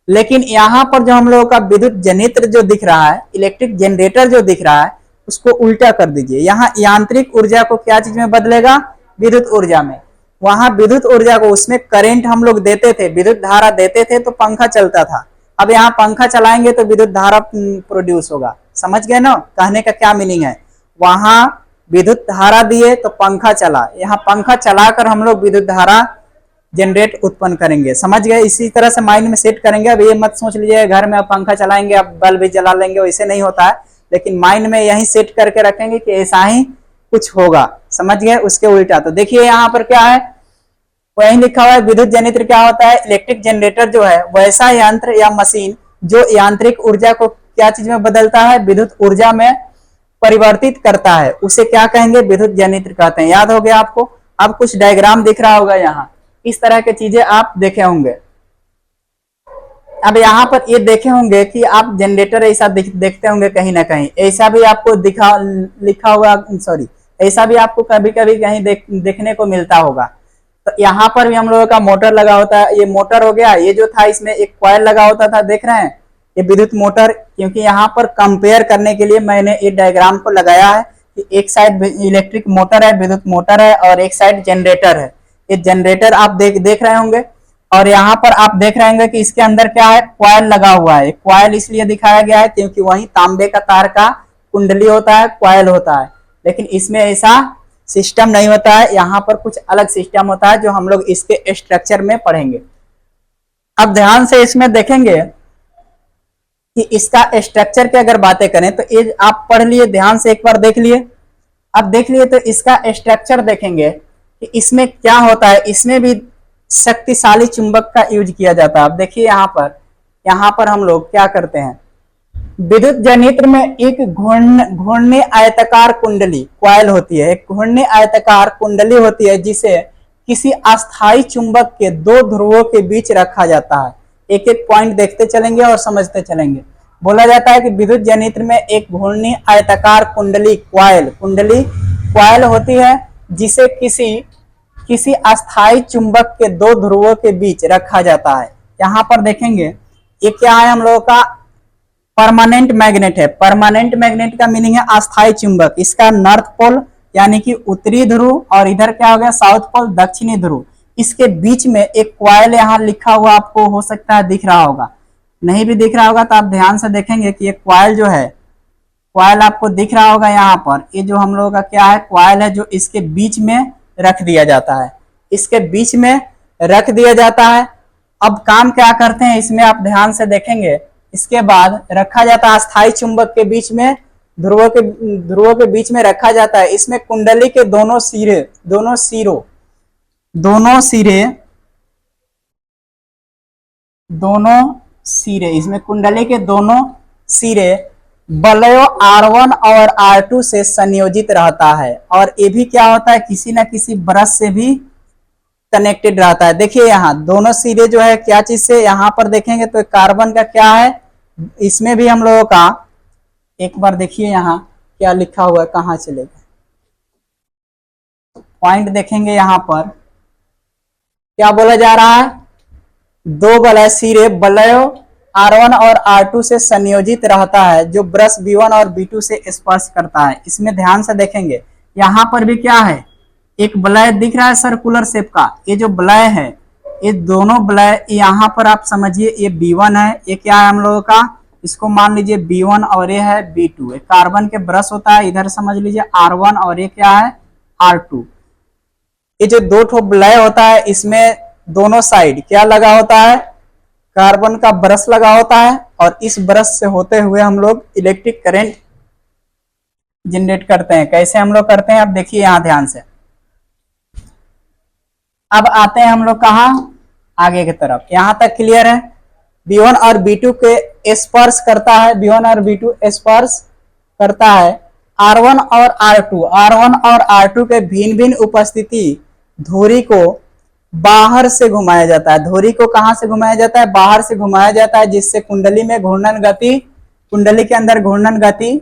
लेकिन यहाँ पर जो हम लोगों का विद्युत जनित्र जो दिख रहा है, इलेक्ट्रिक जनरेटर जो दिख रहा है, उसको उल्टा कर दीजिए। यहाँ यांत्रिक ऊर्जा को क्या चीज में बदलेगा, विद्युत ऊर्जा में। वहां विद्युत ऊर्जा को, उसमें करंट हम लोग देते थे, विद्युत धारा देते थे तो पंखा चलता था। अब यहाँ पंखा चलाएंगे तो विद्युत धारा प्रोड्यूस होगा। समझ गए ना कहने का क्या मीनिंग है। वहां विद्युत धारा दिए तो पंखा चला, यहाँ पंखा चलाकर हम लोग विद्युत धारा जनरेट उत्पन्न करेंगे। समझ गए, इसी तरह से माइंड में सेट करेंगे। अब ये मत सोच लीजिए घर में पंखा चलाएंगे अब बल्ब भी जला लेंगे, वैसे नहीं होता है। लेकिन माइंड में यही सेट करके रखेंगे कि ऐसा ही कुछ होगा। समझ गए, उसके उल्टा। तो देखिए यहाँ पर क्या है, वही लिखा हुआ है विद्युत जनित्र क्या होता है। इलेक्ट्रिक जनरेटर जो है वैसा यंत्र या मशीन जो यांत्रिक ऊर्जा को क्या चीज में बदलता है, विद्युत ऊर्जा में परिवर्तित करता है, उसे क्या कहेंगे, विद्युत जनित्र कहते हैं। याद हो गया आपको। अब कुछ डायग्राम दिख रहा होगा यहाँ, इस तरह के चीजें आप देखे होंगे। अब यहाँ पर ये देखे होंगे कि आप जनरेटर ऐसा देखते होंगे कहीं ना कहीं, ऐसा भी आपको लिखा हुआ, सॉरी, ऐसा भी आपको कभी कभी कहीं देखने को मिलता होगा। तो यहाँ पर भी हम लोगों का मोटर लगा होता है। ये मोटर हो गया। ये जो था इसमें एक कॉइल लगा होता था, देख रहे हैं, ये विद्युत मोटर। क्योंकि यहाँ पर कंपेयर करने के लिए मैंने ये डायग्राम को लगाया है कि एक साइड इलेक्ट्रिक मोटर है, विद्युत मोटर है, और एक साइड जनरेटर है। ये जनरेटर आप देख रहे होंगे, और यहाँ पर आप देख रहे होंगे कि इसके अंदर क्या है, कॉइल लगा हुआ है। कॉइल इसलिए दिखाया गया है क्योंकि वही तांबे का तार का कुंडली होता है, कॉइल होता है। लेकिन इसमें ऐसा सिस्टम नहीं होता है, यहाँ पर कुछ अलग सिस्टम होता है जो हम लोग इसके स्ट्रक्चर में पढ़ेंगे। अब ध्यान से इसमें देखेंगे कि इसका स्ट्रक्चर की अगर बातें करें तो ये आप पढ़ लिए, ध्यान से एक बार देख लिए। अब देख लिए तो इसका स्ट्रक्चर देखेंगे कि इसमें क्या होता है। इसमें भी शक्तिशाली चुंबक का यूज किया जाता है। अब देखिए यहाँ पर हम लोग क्या करते हैं, विद्युत जनित्र में एक घूर्णनीय आयताकार कुंडली कॉइल होती है, एक घूर्णनीय आयताकार कुंडली होती है जिसे किसी अस्थायी चुंबक के 2 ध्रुवों के बीच रखा जाता है। एक एक पॉइंट देखते चलेंगे और समझते चलेंगे। बोला जाता है कि विद्युत जनित्र में एक घूर्णनीय आयताकार कुंडली कॉइल होती है जिसे किसी अस्थायी चुंबक के 2 ध्रुवों के बीच रखा जाता है। यहाँ पर देखेंगे ये क्या है, हम लोगों का परमानेंट मैग्नेट है। परमानेंट मैग्नेट का मीनिंग है अस्थायी चुंबक। इसका नॉर्थ पोल यानी कि उत्तरी ध्रुव, और इधर क्या हो गया, साउथ पोल, दक्षिणी ध्रुव। इसके बीच में एक कॉइल यहाँ लिखा हुआ आपको हो सकता है दिख रहा होगा, नहीं भी दिख रहा होगा तो आप ध्यान से देखेंगे कि ये कॉइल जो है, कॉइल आपको दिख रहा होगा यहाँ पर। ये जो हम लोगों का क्या है, कॉइल है जो इसके बीच में रख दिया जाता है, इसके बीच में रख दिया जाता है। अब काम क्या करते हैं इसमें आप ध्यान से देखेंगे। इसके बाद रखा जाता है अस्थायी चुंबक के बीच में, ध्रुवों के बीच में रखा जाता है। इसमें कुंडली के दोनों दोनों सिरे दोनों सिरे इसमें कुंडली के दोनों सिरे वलयों R1 और R2 से संयोजित रहता है। और ये भी क्या होता है, किसी ना किसी ब्रश से भी कनेक्टेड रहता है। देखिए यहाँ दोनों सिरे जो है क्या चीज से, यहाँ पर देखेंगे तो कार्बन का क्या है, इसमें भी हम लोगों का एक बार देखिए यहाँ क्या लिखा हुआ है, कहाँ चलेगा पॉइंट देखेंगे। यहाँ पर क्या बोला जा रहा है, दो वलय सिरे वलयों R1 और R2 से संयोजित रहता है जो ब्रश B1 और B2 से स्पर्श करता है। इसमें ध्यान से देखेंगे यहाँ पर भी क्या है, एक वलय दिख रहा है सर्कुलर शेप का, ये जो वलय है ये दोनों वलय, यहाँ पर आप समझिए ये B1 है, ये क्या है हम लोगों का, इसको मान लीजिए B1 और ये है B2। एक कार्बन के ब्रश होता है, इधर समझ लीजिए R1 और ये क्या है R2। ये जो दो ठो वलय होता है इसमें दोनों साइड क्या लगा होता है, कार्बन का ब्रश लगा होता है, और इस ब्रश से होते हुए हम लोग इलेक्ट्रिक करंट जनरेट करते हैं। कैसे हम लोग करते हैं, अब देखिए यहां ध्यान से। अब आते हैं हम लोग कहा, आगे की तरफ। यहां तक क्लियर है, B1 और B2 के स्पर्श करता है, B1 और B2 स्पर्श करता है R1 और R2 के भिन्न भिन्न उपस्थिति धुरी को बाहर से घुमाया जाता है। धुरी को कहां से घुमाया जाता है, बाहर से घुमाया जाता है, जिससे कुंडली में घूर्णन गति, कुंडली के अंदर घूर्णन गति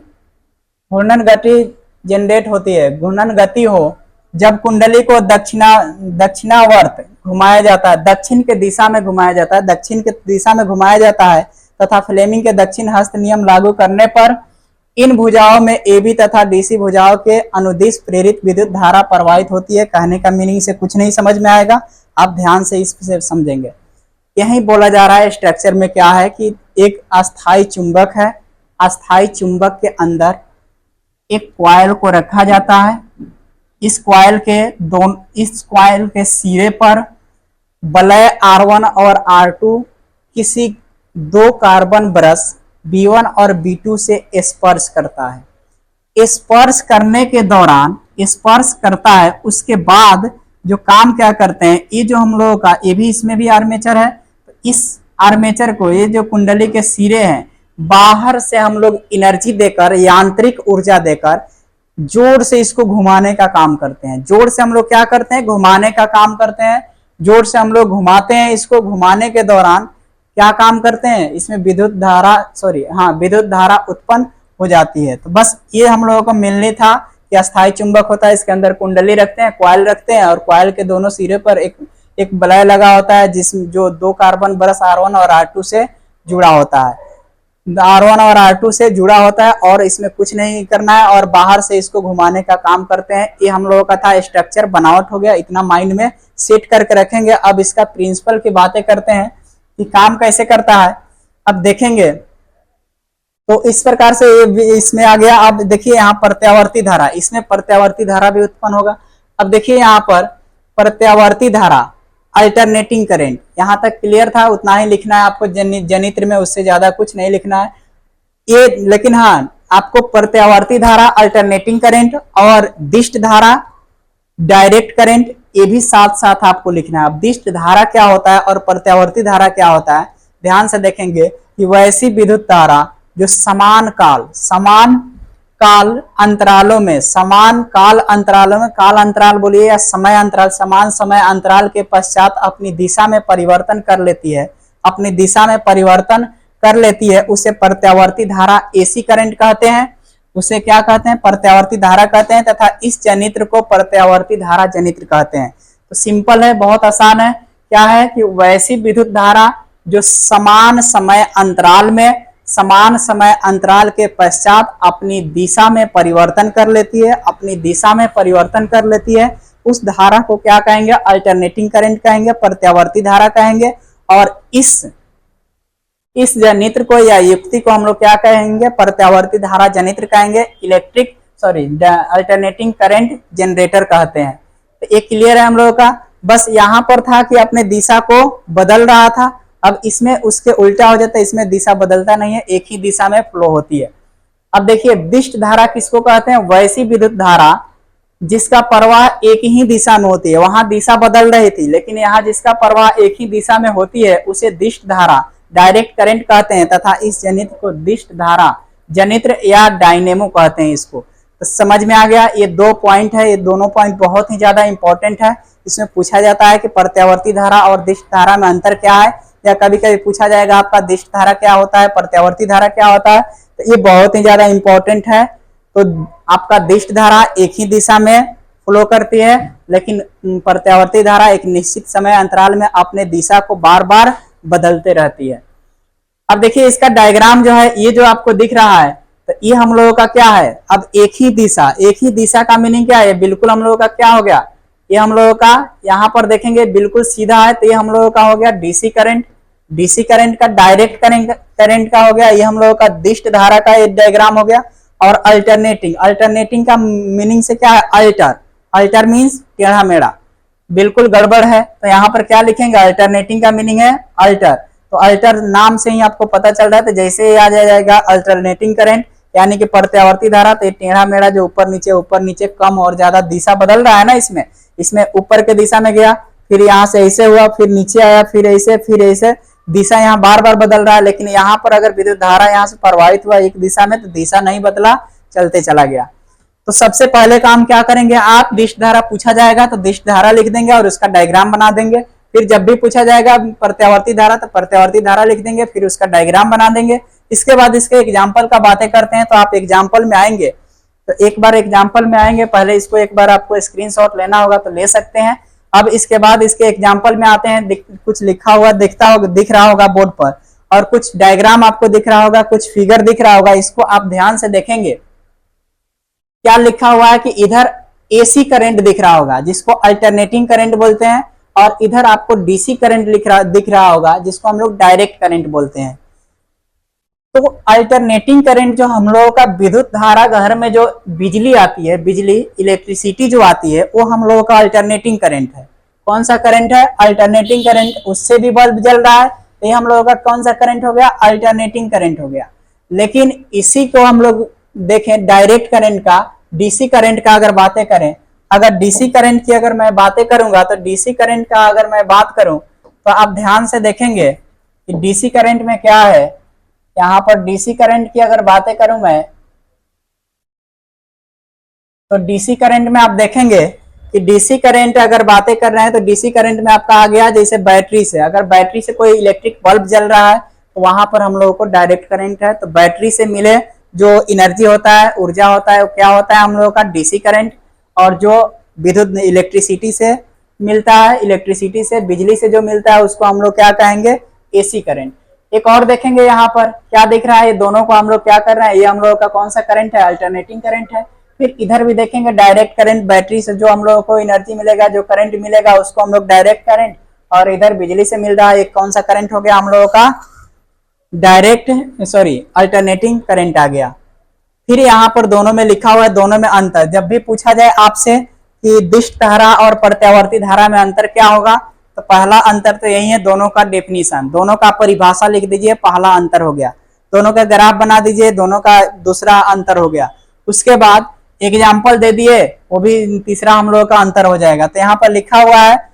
जनरेट होती है। घूर्णन गति हो जब कुंडली को दक्षिणावर्त घुमाया जाता है, दक्षिण के दिशा में घुमाया जाता है, दक्षिण के दिशा में घुमाया जाता है तथा फ्लेमिंग के दक्षिण हस्त नियम लागू करने पर इन भुजाओं में AB तथा DC भुजाओं के अनुदिश प्रेरित विद्युत धारा प्रवाहित होती है। कहने का मीनिंग से कुछ नहीं समझ में आएगा, आप ध्यान से इससे समझेंगे। यही बोला जा रहा है स्ट्रक्चर में क्या है कि एक अस्थाई चुंबक है, अस्थाई चुंबक के अंदर एक कॉइल को रखा जाता है। इस कॉइल के सिरे पर वलय R1 और R2 किसी दो कार्बन ब्रश B1 और B2 से स्पर्श करता है। स्पर्श करने के दौरान स्पर्श करता है, उसके बाद जो काम क्या करते हैं, ये जो हम लोगों का, ये भी इसमें भी आर्मेचर है, तो इस आर्मेचर को, ये जो कुंडली के सिरे हैं, बाहर से हम लोग एनर्जी देकर, यांत्रिक ऊर्जा देकर जोर से इसको घुमाने का काम करते हैं। जोर से हम लोग क्या करते हैं, घुमाने का काम करते हैं। जोर से हम लोग घुमाते हैं, इसको घुमाने के दौरान क्या काम करते हैं, इसमें विद्युत धारा उत्पन्न हो जाती है। तो बस ये हम लोगों को मिलनी था कि अस्थाई चुंबक होता है, इसके अंदर कुंडली रखते हैं, कॉइल रखते हैं, और कॉइल के दोनों सिरे पर एक वलय लगा होता है जिसमें जो दो कार्बन ब्रश R1 और R2 से जुड़ा होता है, R1 और R2 से जुड़ा होता है, और इसमें कुछ नहीं करना है, और बाहर से इसको घुमाने का काम करते हैं। ये हम लोगों का था स्ट्रक्चर, बनावट हो गया, इतना माइंड में सेट करके रखेंगे। अब इसका प्रिंसिपल की बातें करते हैं कि काम कैसे करता है। अब देखेंगे तो इस प्रकार से इसमें आ गया। अब देखिए यहाँ प्रत्यावर्ती धारा, इसमें प्रत्यावर्ती धारा भी उत्पन्न होगा। अब देखिए यहाँ पर प्रत्यावर्ती धारा, अल्टरनेटिंग करंट, यहाँ तक क्लियर था, उतना ही लिखना है आपको जनित्र में, उससे ज्यादा कुछ नहीं लिखना है ये। लेकिन हाँ, आपको प्रत्यावर्ती धारा, अल्टरनेटिंग करंट और दिष्ट धारा, डायरेक्ट करंट, ये भी साथ साथ आपको लिखना है। अब दिष्ट धारा क्या होता है और प्रत्यावर्ती धारा क्या होता है, ध्यान से देखेंगे कि वैसी विद्युत धारा जो समान काल अंतरालों में, काल अंतराल बोलिए या समय अंतराल, समान समय अंतराल के पश्चात अपनी दिशा में परिवर्तन कर लेती है, उसे प्रत्यावर्ती धारा AC करंट कहते हैं, उसे क्या कहते हैं, प्रत्यावर्ती धारा कहते हैं, तथा इस जनित्र को प्रत्यावर्ती धारा जनित्र कहते हैं। तो सिंपल है, बहुत आसान है। क्या है कि वैसी विद्युत धारा जो समान समय अंतराल के पश्चात अपनी दिशा में परिवर्तन कर लेती है, उस धारा को क्या कहेंगे, अल्टरनेटिंग करंट कहेंगे, प्रत्यावर्ती धारा कहेंगे। और इस जनित्र को या युक्ति को हम लोग क्या कहेंगे, प्रत्यावर्ती धारा जनित्र कहेंगे, अल्टरनेटिंग करंट जनरेटर कहते हैं। तो ये क्लियर है हम लोगों का। बस यहाँ पर था कि अपने दिशा को बदल रहा था, अब इसमें उसके उल्टा हो जाता है, इसमें दिशा बदलता नहीं है, एक ही दिशा में फ्लो होती है। अब देखिए दिष्ट धारा किसको कहते हैं, वैसी विद्युत धारा जिसका प्रवाह एक ही दिशा में होती है, वहां दिशा बदल रही थी, लेकिन यहाँ जिसका प्रवाह एक ही दिशा में होती है उसे दिष्ट धारा, डायरेक्ट करंट कहते हैं, तथा इस जनित्र को दिष्ट धारा जनित्र या डायनेमो कहते हैं इसको। तो समझ में आ गया, ये दो पॉइंट है, ये दोनों पॉइंट बहुत ही ज्यादा इंपॉर्टेंट है। इसमें पूछा जाता है कि प्रत्यावर्ती धारा और दिष्ट धारा में अंतर क्या है, या कभी कभी पूछा जाएगा आपका दिष्ट धारा क्या होता है, प्रत्यावर्ती धारा क्या होता है। तो ये बहुत ही ज्यादा इंपॉर्टेंट है। तो आपका दिष्ट धारा एक ही दिशा में फ्लो करती है, लेकिन प्रत्यावर्ती धारा एक निश्चित समय अंतराल में अपने दिशा को बार बार बदलते रहती है। अब देखिए इसका डायग्राम जो है, ये जो आपको दिख रहा है, तो ये हम लोगों का क्या है, अब एक ही दिशा का मीनिंग क्या है, बिल्कुल हम लोगों का क्या हो गया, ये हम लोगों का यहाँ पर देखेंगे बिल्कुल सीधा है, तो ये हम लोगों का हो गया डीसी करंट। डीसी करंट का डायरेक्ट करंट का हो गया, ये हम लोगों का दिष्ट धारा का एक डायग्राम हो गया। और अल्टरनेटिंग का मीनिंग से क्या है, अल्टर मीन्स टेढ़ा मेढ़ा, बिल्कुल गड़बड़ है, तो यहाँ पर क्या लिखेंगे, अल्टरनेटिंग का मीनिंग है अल्टर। तो अल्टर नाम से ही आपको पता चल रहा है, तो जैसे ही आ जाएगा अल्टरनेटिंग करंट यानी कि प्रत्यावर्ती धारा, तो टेढ़ा मेढ़ा जो ऊपर नीचे कम और ज्यादा दिशा बदल रहा है ना, इसमें ऊपर के दिशा में गया, फिर यहाँ से ऐसे हुआ, फिर नीचे आया, फिर ऐसे दिशा यहाँ बार बार बदल रहा है। लेकिन यहाँ पर अगर विद्युत धारा यहाँ से प्रवाहित हुआ एक दिशा में, तो दिशा नहीं बदला, चलते चला गया। तो सबसे पहले काम क्या करेंगे आप, दिष्ट धारा पूछा जाएगा तो दिष्ट धारा लिख देंगे और उसका डायग्राम बना देंगे। फिर जब भी पूछा जाएगा प्रत्यावर्ती धारा, तो प्रत्यावर्ती धारा लिख देंगे, फिर उसका डायग्राम बना देंगे। इसके बाद इसके एग्जाम्पल का बातें करते हैं, तो आप एग्जाम्पल में आएंगे, तो एक बार एग्जाम्पल में आएंगे, पहले इसको एक बार आपको स्क्रीनशॉट लेना होगा तो ले सकते हैं। अब इसके बाद इसके एग्जाम्पल में आते हैं, कुछ लिखा हुआ दिख रहा होगा बोर्ड पर, और कुछ डायग्राम आपको दिख रहा होगा, कुछ फिगर दिख रहा होगा, इसको आप ध्यान से देखेंगे। क्या लिखा हुआ है कि इधर एसी करंट दिख रहा होगा जिसको अल्टरनेटिंग करंट बोलते हैं, और इधर आपको डीसी करंट दिख रहा होगा जिसको हम लोग डायरेक्ट करंट बोलते हैं। तो अल्टरनेटिंग करंट जो हम लोगों का विद्युत धारा घर में जो बिजली आती है, बिजली इलेक्ट्रिसिटी जो आती है, वो हम लोगों का अल्टरनेटिंग करंट है। कौन सा करंट है, अल्टरनेटिंग करंट। उससे भी बल्ब जल रहा है, तो ये हम लोगों का कौन सा करंट हो गया, अल्टरनेटिंग करंट हो गया। लेकिन इसी को हम लोग देखें डायरेक्ट करंट का, डीसी करंट का अगर बातें करें, अगर डीसी करंट की अगर मैं बातें करूंगा, तो डीसी करंट का अगर मैं बात करूं, तो आप ध्यान से देखेंगे कि डीसी करंट में क्या है। यहाँ पर डीसी करंट की अगर बातें करूं मैं, तो डीसी करंट में आप देखेंगे कि डीसी करंट अगर बातें कर रहे हैं, तो डीसी करंट में आपका आ गया जैसे बैटरी से, अगर बैटरी से कोई इलेक्ट्रिक बल्ब जल रहा है, तो वहां पर हम लोगों को डायरेक्ट करंट है। तो बैटरी से मिले जो एनर्जी होता है, ऊर्जा होता है, वो क्या होता है हम लोगों का डीसी करंट। और जो विद्युत इलेक्ट्रिसिटी से मिलता है, इलेक्ट्रिसिटी से, बिजली से जो मिलता है, उसको हम लोग क्या कहेंगे, एसी करंट। एक और देखेंगे यहाँ पर क्या दिख रहा है, ये दोनों को हम लोग क्या कर रहे हैं, ये हम लोगों का कौन सा करंट है, अल्टरनेटिंग करंट है। फिर इधर भी देखेंगे डायरेक्ट करंट, बैटरी से जो हम लोगों को एनर्जी मिलेगा, जो करंट मिलेगा, उसको हम लोग डायरेक्ट करंट। और इधर बिजली से मिल रहा है, एक कौन सा करंट हो गया हम लोगों का, अल्टरनेटिंग करंट आ गया। फिर यहाँ पर दोनों में लिखा हुआ है, दोनों में अंतर। जब भी पूछा जाए आपसे कि दिष्ट धारा और प्रत्यावर्ती धारा में अंतर क्या होगा, तो पहला अंतर तो यही है, दोनों का डेफिनेशन, दोनों का परिभाषा लिख दीजिए, पहला अंतर हो गया। दोनों का ग्राफ बना दीजिए, दोनों का दूसरा अंतर हो गया। उसके बाद एग्जाम्पल दे दिए, वो भी तीसरा हम लोगों का अंतर हो जाएगा। तो यहाँ पर लिखा हुआ है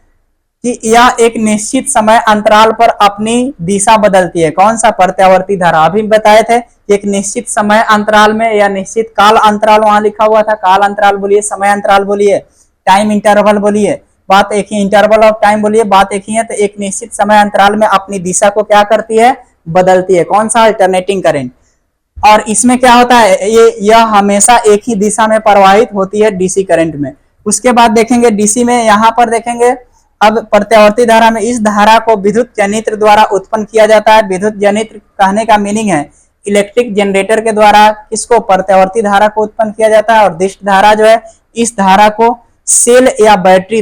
कि यह एक निश्चित समय अंतराल पर अपनी दिशा बदलती है। कौन सा, प्रत्यावर्ती धारा। अभी बताए थे कि एक निश्चित समय अंतराल में, या निश्चित काल अंतराल वहां लिखा हुआ था, काल अंतराल बोलिए, समय अंतराल बोलिए, टाइम इंटरवल बोलिए, बात एक ही, इंटरवल ऑफ टाइम बोलिए, बात एक ही है। तो एक निश्चित समय अंतराल में अपनी दिशा को क्या करती है, बदलती है। कौन सा, अल्टरनेटिंग करंट। और इसमें क्या होता है, यह हमेशा एक ही दिशा में प्रवाहित होती है डीसी करंट में। उसके बाद देखेंगे डीसी में, यहाँ पर देखेंगे अब प्रत्यावर्ती धारा में इस धारा को विद्युत जनित्र द्वारा उत्पन्न किया जाता है। विद्युत जनित्र कहने का मीनिंग है इलेक्ट्रिक जनरेटर के द्वारा किसको, प्रत्यावर्ती धारा को उत्पन्न किया जाता है। और दिष्ट धारा जो है, इस धारा को सेल या बैटरी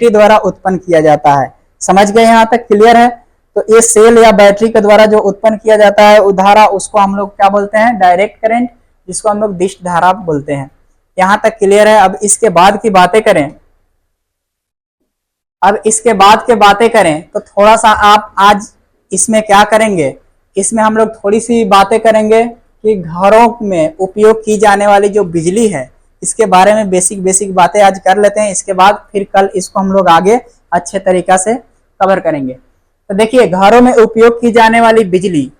द्वारा उत्पन्न किया जाता है। समझ गए, यहाँ तक क्लियर है। तो ये सेल या बैटरी के द्वारा जो उत्पन्न किया जाता है वो धारा, उसको हम लोग क्या बोलते हैं, डायरेक्ट करंट, जिसको हम लोग दिष्ट धारा बोलते हैं। यहाँ तक क्लियर है। अब इसके बाद की बातें करें, तो थोड़ा सा आप आज इसमें क्या करेंगे, इसमें हम लोग थोड़ी सी बातें करेंगे कि घरों में उपयोग की जाने वाली जो बिजली है, इसके बारे में बेसिक बेसिक बातें आज कर लेते हैं, इसके बाद फिर कल इसको हम लोग आगे अच्छे तरीका से कवर करेंगे। तो देखिए, घरों में उपयोग की जाने वाली बिजली,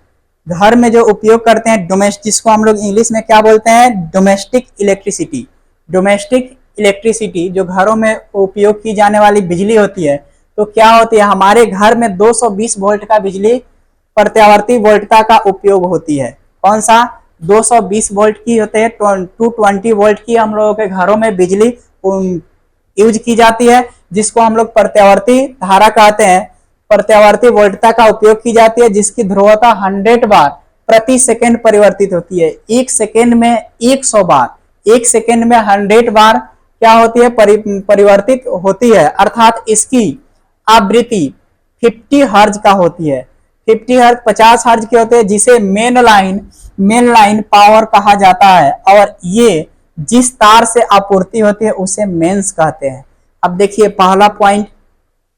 घर में जो उपयोग करते हैं डोमेस्टिक, जिसको हम लोग इंग्लिश में क्या बोलते हैं, डोमेस्टिक इलेक्ट्रिसिटी। डोमेस्टिक इलेक्ट्रिसिटी जो घरों में उपयोग की जाने वाली बिजली होती है, तो क्या होती है, हमारे घर में 220 वोल्ट का बिजली प्रत्यावर्ती वोल्टता का उपयोग होती है। कौन सा, 220 वोल्ट की होते हैं, 220 वोल्ट की हम लोगों के घरों में बिजली यूज की जाती है, जिसको हम लोग प्रत्यावर्ती धारा कहते हैं। प्रत्यावर्ती वोल्टता का उपयोग की जाती है, जिसकी ध्रुवता 100 बार प्रति सेकंड परिवर्तित होती है। एक सेकंड में 100 बार, एक सेकंड में 100 बार क्या होती है, परिवर्तित होती है। अर्थात इसकी आवृत्ति 50 हर्ज का होती है। 50 हर्ज 50 हर्ज के होते हैं, जिसे मेन लाइन पावर कहा जाता है, और ये जिस तार से आपूर्ति होती है उसे मेंस कहते हैं। अब देखिए, पहला पॉइंट,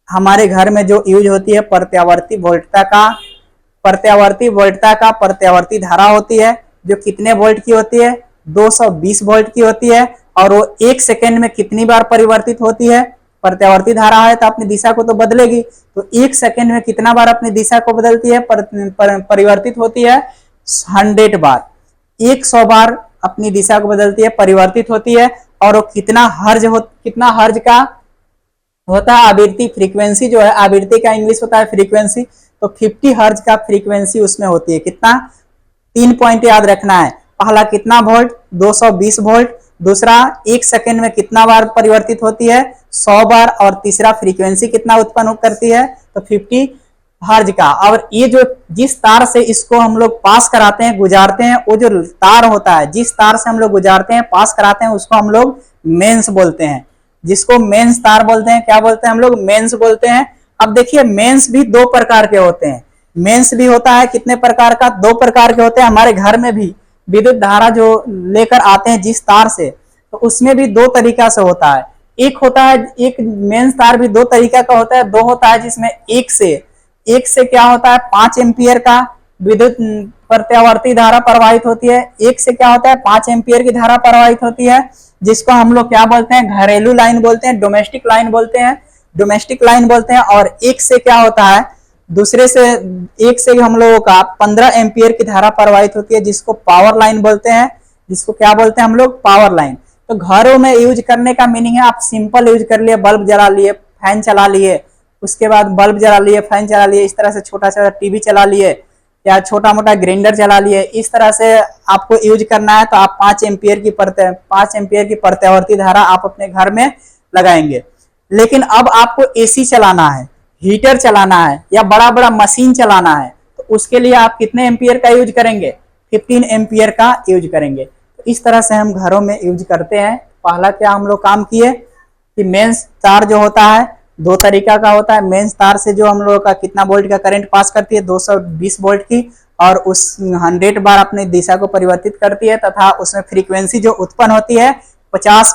हमारे घर में जो यूज होती है प्रत्यावर्ती वोल्टता का प्रत्यावर्ती धारा होती है, जो कितने वोल्ट की होती है, 220 वोल्ट की होती है, और वो एक सेकेंड में कितनी बार परिवर्तित होती है, प्रत्यावर्ती धारा है तो अपनी दिशा को तो बदलेगी, तो एक सेकेंड में कितना बार अपनी दिशा को बदलती है, परिवर्तित होती है 100 बार, 100 बार अपनी दिशा को बदलती है, परिवर्तित होती है। और वो कितना हर्ज का होता है, आवृत्ति, फ्रीक्वेंसी जो है, आवृत्ति का इंग्लिश होता है फ्रीक्वेंसी, तो 50 हर्ज का फ्रीक्वेंसी उसमें होती है। कितना, 3 पॉइंट याद रखना है। पहला कितना वोल्ट, 220 वोल्ट, दूसरा एक सेकंड में कितना बार परिवर्तित होती है, 100 बार, और तीसरा फ्रीक्वेंसी कितना उत्पन्न करती है, तो 50 हर्ज का। और ये जो जिस तार से इसको हम लोग पास कराते हैं, गुजारते हैं, वो जो तार होता है, जिस तार से हम लोग गुजारते हैं, पास कराते हैं, उसको हम लोग मेंस बोलते हैं, जिसको मेंस तार बोलते हैं। क्या बोलते हैं हम लोग, मेंस बोलते हैं। अब देखिए, मेंस भी 2 प्रकार के होते हैं। मेंस भी होता है कितने प्रकार का, 2 प्रकार के होते हैं। हमारे घर में भी विद्युत धारा जो लेकर आते हैं जिस तार से, तो उसमें भी 2 तरीका से होता है। एक होता है, एक मेंस तार भी 2 तरीका का होता है। 2 होता है जिसमें एक से क्या होता है, 5 एम्पियर का विद्युत प्रत्यावर्ती धारा प्रवाहित होती है। एक से क्या होता है, 5 एम्पियर की धारा प्रवाहित होती है, जिसको हम लोग क्या बोलते हैं, घरेलू लाइन बोलते हैं, डोमेस्टिक लाइन बोलते हैं। और एक से क्या होता है, दूसरे से एक से हम लोगों का 15 एम्पियर की धारा प्रवाहित होती है, जिसको पावर लाइन बोलते हैं, जिसको क्या बोलते हैं हम लोग, पावर लाइन। तो घरों में यूज करने का मीनिंग है, आप सिंपल यूज कर लिए, बल्ब जला लिए, फैन चला लिए, उसके बाद बल्ब जला लिए, फैन चला लिए, इस तरह से छोटा सा टीवी चला लिए, या छोटा मोटा ग्राइंडर चला लिए, इस तरह से आपको यूज करना है। तो आप 5 एम्पियर की प्रत्यावर्ती धारा आप अपने घर में लगाएंगे। लेकिन अब आपको एसी चलाना है, हीटर चलाना है, या बड़ा बड़ा मशीन चलाना है, तो उसके लिए आप कितने एम्पियर का यूज करेंगे, 15 एम्पियर का यूज करेंगे। तो इस तरह से हम घरों में यूज करते हैं। पहला क्या हम लोग काम किए कि मेंस तार जो होता है 2 तरीका का होता है। मेंस तार से जो हम लोग का कितना वोल्ट का करंट पास करती है, 220 वोल्ट की, और उस 100 बार अपनी दिशा को परिवर्तित करती है, तथा उसमें फ्रीक्वेंसी जो उत्पन्न होती है 50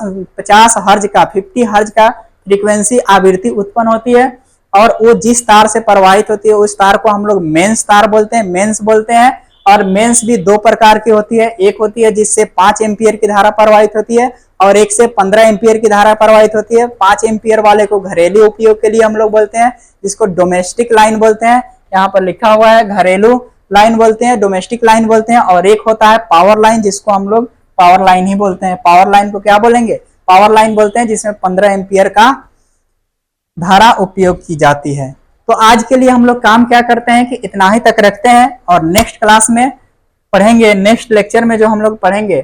हर्ज का, 50 हर्ज का फ्रीक्वेंसी आवृत्ति उत्पन्न होती है। और वो जिस तार से प्रवाहित होती है उस तार को हम लोग मेंस तार बोलते हैं। और मेंस भी 2 प्रकार की होती है। एक होती है जिससे 5 एम्पियर की धारा प्रवाहित होती है, और एक से 15 एम्पियर की धारा प्रवाहित होती है। 5 एम्पियर वाले को घरेलू उपयोग के लिए हम लोग बोलते हैं, जिसको डोमेस्टिक लाइन बोलते हैं। यहाँ पर लिखा हुआ है, घरेलू लाइन बोलते हैं, डोमेस्टिक लाइन बोलते हैं। और एक होता है पावर लाइन, जिसको हम लोग पावर लाइन ही बोलते हैं। पावर लाइन को क्या बोलेंगे, पावर लाइन बोलते हैं, जिसमें 15 एम्पियर का धारा उपयोग की जाती है। तो आज के लिए हम लोग काम क्या करते हैं कि इतना ही तक रखते हैं, और नेक्स्ट क्लास में पढ़ेंगे, नेक्स्ट लेक्चर में जो हम लोग पढ़ेंगे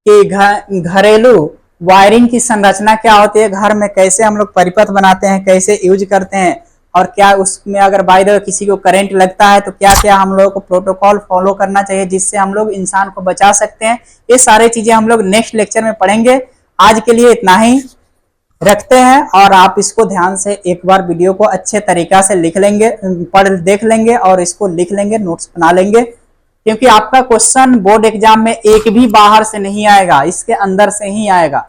कि घरेलू वायरिंग की संरचना क्या होती है, घर में कैसे हम लोग परिपथ बनाते हैं, कैसे यूज करते हैं, और क्या उसमें अगर बाय द वे किसी को करंट लगता है तो क्या क्या हम लोगों को प्रोटोकॉल फॉलो करना चाहिए, जिससे हम लोग इंसान को बचा सकते हैं। ये सारी चीजें हम लोग नेक्स्ट लेक्चर में पढ़ेंगे। आज के लिए इतना ही रखते हैं, और आप इसको ध्यान से एक बार वीडियो को अच्छे तरीका से लिख लेंगे, देख लेंगे, और इसको लिख लेंगे, नोट्स बना लेंगे, क्योंकि आपका क्वेश्चन बोर्ड एग्जाम में एक भी बाहर से नहीं आएगा, इसके अंदर से ही आएगा।